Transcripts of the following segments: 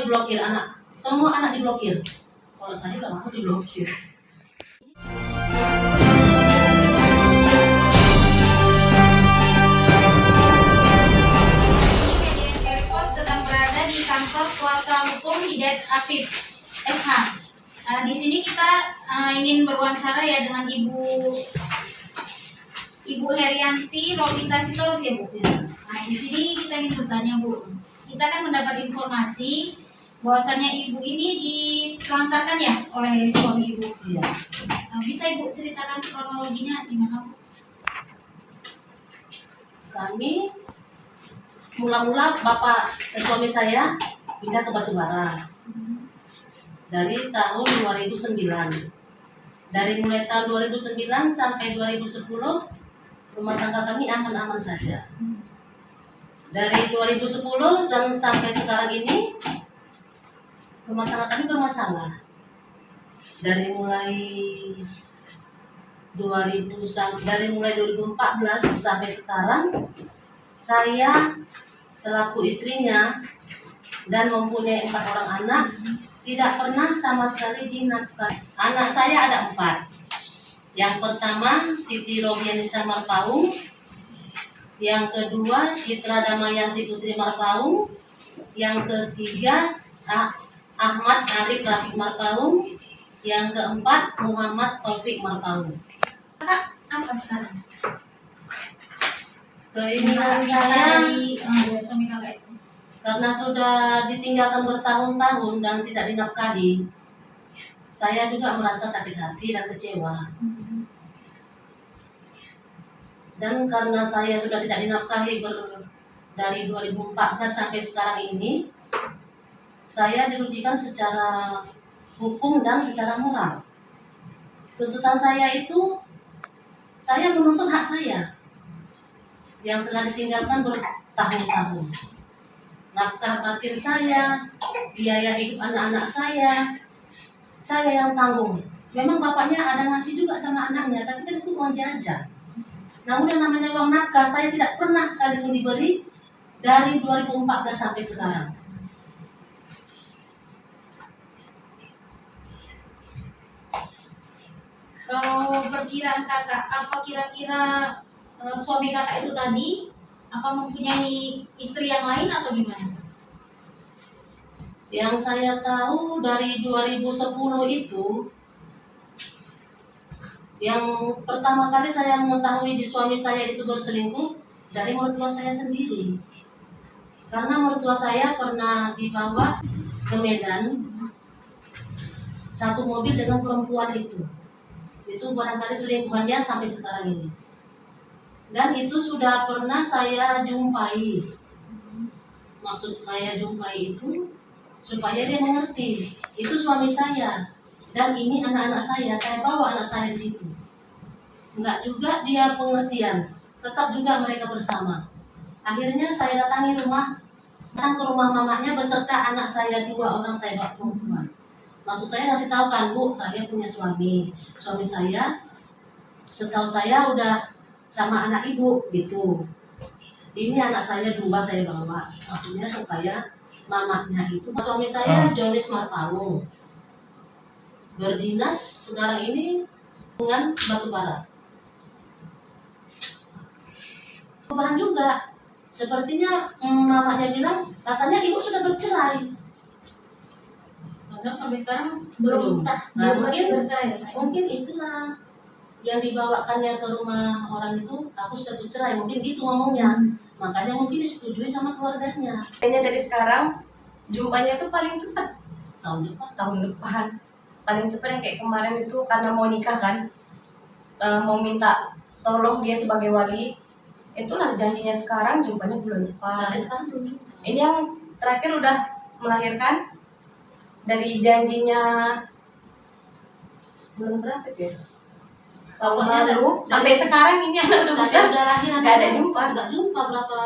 diblokir anak. Semua anak diblokir. Kalau saya udah lama diblokir. Pos sedang berada di kantor kuasa hukum Hidayat Afif SH. Di sini kita ingin berwawancara ya dengan Ibu Herianti Robinta Sitorus ya Bu. Nah di sini kita ingin bertanya Bu. Kita kan mendapat informasi bahwasannya Ibu ini ditelantarkan ya oleh suami Ibu. Iya. Bisa Ibu ceritakan kronologinya gimana Bu? Kami mula-mula suami saya pindah ke Batubara dari tahun 2009. Dari mulai tahun 2009 sampai 2010 rumah tangga kami aman-aman saja. Dari 2010 dan sampai sekarang ini rumah tangga kami bermasalah. Dari mulai 2014 sampai sekarang saya selaku istrinya dan mempunyai 4 orang anak tidak pernah sama sekali dinafkahi. Anak saya ada 4. Yang pertama Siti Robianisa Marpaung, yang kedua Citra Damayanti Putri Marpaung, yang ketiga Ahmad Arif Rafiq Marpaung, yang keempat Muhammad Taufik Marpaung. Kakak apa sekarang? Keinginan saya Suami kakak itu. karena sudah ditinggalkan bertahun-tahun dan tidak dinafkahi, saya juga merasa sakit hati dan kecewa. Dan karena saya sudah tidak dinafkahi dari 2014 sampai sekarang ini, saya dirugikan secara hukum dan secara moral. Tuntutan saya itu, saya menuntut hak saya yang telah ditinggalkan bertahun-tahun. Nafkah batin saya, biaya hidup anak-anak saya yang tanggung. Memang bapaknya ada ngasih juga sama anaknya, tapi kan itu uang jajan. Namun yang namanya uang nafkah saya tidak pernah sekalipun diberi dari 2014 sampai sekarang. Kalau perkiraan kakak, apa kira-kira suami kakak itu tadi apa mempunyai istri yang lain atau gimana? Yang saya tahu dari 2010 itu, yang pertama kali saya mengetahui di suami saya itu berselingkuh dari mertua saya sendiri. Karena mertua saya pernah dibawa ke Medan satu mobil dengan perempuan itu. Itu barangkali selingkuhannya sampai sekarang ini. Dan itu sudah pernah saya jumpai. Maksud saya jumpai itu supaya dia mengerti, itu suami saya dan ini anak-anak saya bawa anak saya di situ. Enggak juga dia pengertian, tetap juga mereka bersama. Akhirnya saya datang ke rumah mamanya beserta anak saya 2 orang saya bawa perempuan. Maksud saya ngasih tahu kan Bu, saya punya suami saya setahu saya udah sama anak ibu gitu. Ini anak saya 2 saya bawa, maksudnya supaya mamanya itu. Suami saya Jonis Marpaung berdinas sekarang ini dengan Batubara. Perubahan juga, sepertinya mamanya bilang katanya ibu sudah bercerai. Padahal sampai sekarang belum sah, Nah, masih bercerai. mungkin itulah yang dibawakannya ke rumah orang itu, aku sudah bercerai, mungkin gitu ngomongnya. Makanya mungkin disetujui sama keluarganya. Kayaknya dari sekarang jumpanya tuh paling cepat Tahun depan. paling cepat yang kayak kemarin itu karena mau nikah kan, mau minta tolong dia sebagai wali, itulah janjinya. Sekarang jumpanya bulan depan. Sampai sekarang belum jumpa. Ini yang terakhir udah melahirkan, dari janjinya bulan berapa ya? Tahun Pokoknya lalu sampai sekarang ini anak udah besar, Saya udah lahir nggak ada jumpa. Nggak jumpa berapa,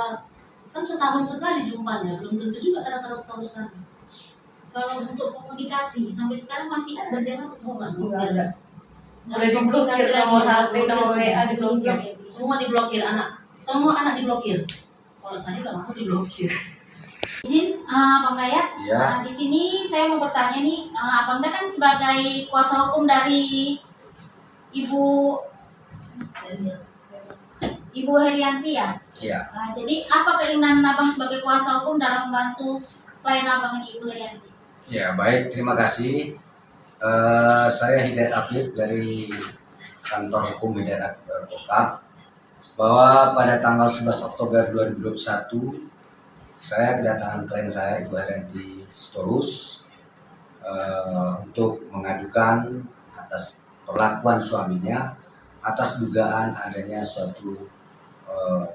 kan setahun sekali jumpanya, belum tentu juga kadang-kadang setahun sekali. Kalau untuk komunikasi sampai sekarang masih berjalan atau enggak? Nggak ada. Udah diblokir nomor HP, nomor WA diblokir. Semua diblokir anak. Semua anak diblokir. Kalau saya udah lama diblokir. Izin, Bang Dayat. Ya. Di sini saya mau bertanya nih, Bang Dayat kan sebagai kuasa hukum dari Ibu Herianti ya. Iya. Jadi apa keinginan Abang sebagai kuasa hukum dalam membantu klien Abang ini, Ibu Herianti? Ya, baik, terima kasih. Saya Hidayat Apip dari kantor hukum Hidayat Apip Advokat, bahwa pada tanggal 11 Oktober 2021 saya kedatangan klien saya Ibu Herianti Sitorus untuk mengajukan atas perlakuan suaminya atas dugaan adanya suatu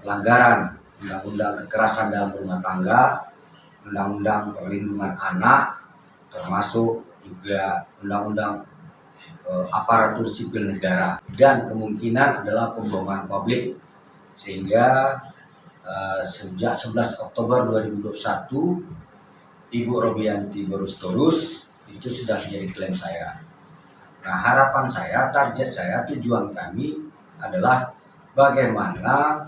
pelanggaran Undang-Undang Kekerasan dalam Rumah Tangga, Undang-Undang Perlindungan Anak, termasuk juga Undang-Undang Aparatur Sipil Negara, dan kemungkinan adalah pembohongan publik. Sehingga sejak 11 Oktober 2021 Ibu Robianti Borustorus itu sudah menjadi klien saya. Nah, harapan saya, target saya, tujuan kami adalah bagaimana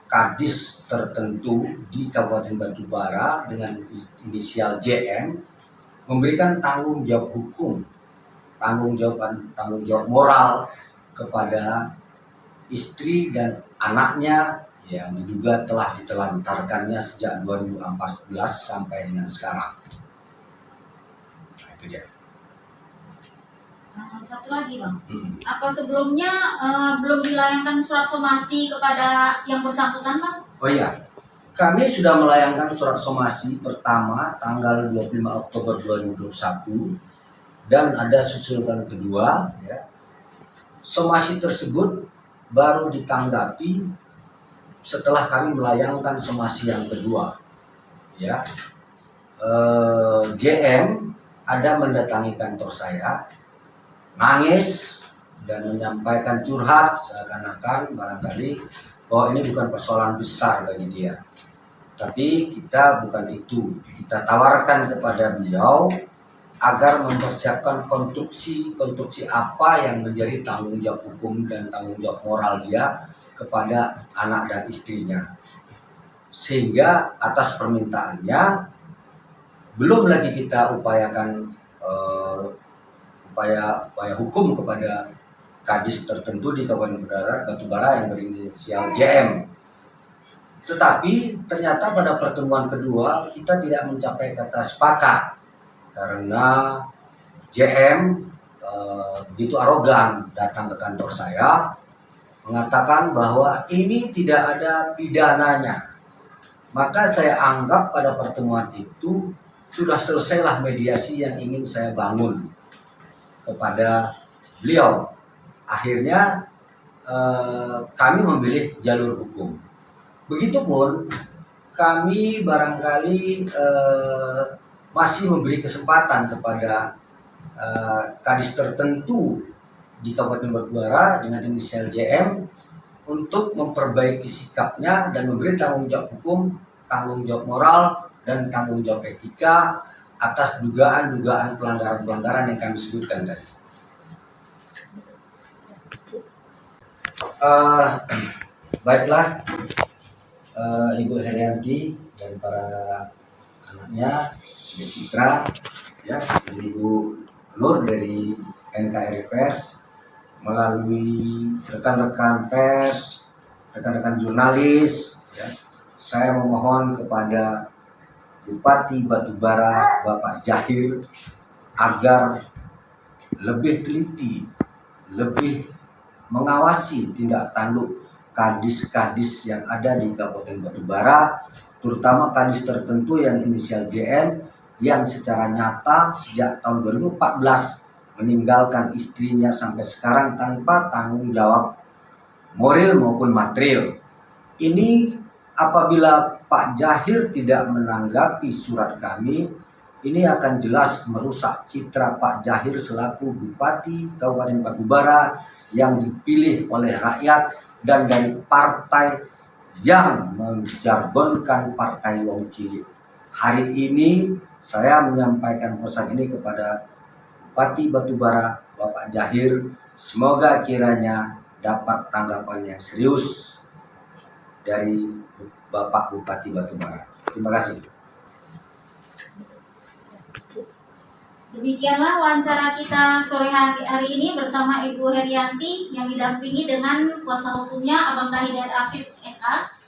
kadis tertentu di Kabupaten Batubara dengan inisial JM memberikan tanggung jawab hukum, tanggung jawab moral kepada istri dan anaknya yang diduga telah ditelantarkannya sejak 2014 sampai dengan sekarang. Nah, itu dia. Satu lagi Bang, apa sebelumnya belum dilayangkan surat somasi kepada yang bersangkutan Bang? Oh iya, kami sudah melayangkan surat somasi pertama tanggal 25 Oktober 2021 dan ada susulan kedua. Ya. Somasi tersebut baru ditanggapi setelah kami melayangkan somasi yang kedua. Ya, JM ada mendatangi kantor saya, nangis dan menyampaikan curhat seakan-akan barangkali bahwa ini bukan persoalan besar bagi dia. Tapi kita bukan itu. Kita tawarkan kepada beliau agar mempersiapkan konstruksi apa yang menjadi tanggung jawab hukum dan tanggung jawab moral dia kepada anak dan istrinya. Sehingga atas permintaannya belum lagi kita upayakan upaya hukum kepada kadis tertentu di Kabupaten Batubara yang berinisial JM. Tetapi ternyata pada pertemuan kedua kita tidak mencapai kata sepakat karena JM begitu arogan datang ke kantor saya mengatakan bahwa ini tidak ada pidananya. Maka saya anggap pada pertemuan itu sudah selesailah mediasi yang ingin saya bangun kepada beliau. Akhirnya kami memilih jalur hukum. Begitupun kami barangkali masih memberi kesempatan kepada kadis tertentu di Kabupaten Batubara dengan inisial JM untuk memperbaiki sikapnya dan memberi tanggung jawab hukum, tanggung jawab moral, dan tanggung jawab etika atas dugaan-dugaan pelanggaran-pelanggaran yang kami sebutkan tadi. Baiklah, Ibu Herianti dan para anaknya, Ibu Citra, ya, Ibu Nur dari NKRI Pers, melalui rekan-rekan pers, rekan-rekan jurnalis, ya, saya memohon kepada Bupati Batubara Bapak Jahir agar lebih teliti, lebih mengawasi tindak tanduk kadis-kadis yang ada di Kabupaten Batubara, terutama kadis tertentu yang inisial JM yang secara nyata sejak tahun 2014 meninggalkan istrinya sampai sekarang tanpa tanggung jawab moral maupun material. Ini apabila Pak Jahir tidak menanggapi surat kami, ini akan jelas merusak citra Pak Jahir selaku Bupati Kabupaten Batubara yang dipilih oleh rakyat dan dari partai yang menjargonkan partai wong cilik. Hari ini saya menyampaikan pesan ini kepada Bupati Batubara Bapak Jahir, semoga kiranya dapat tanggapan yang serius dari Bapak Bupati Batubara. Terima kasih. Demikianlah wawancara kita sore hari ini bersama Ibu Herianti yang didampingi dengan kuasa hukumnya Abang Dahidayat Afif SA.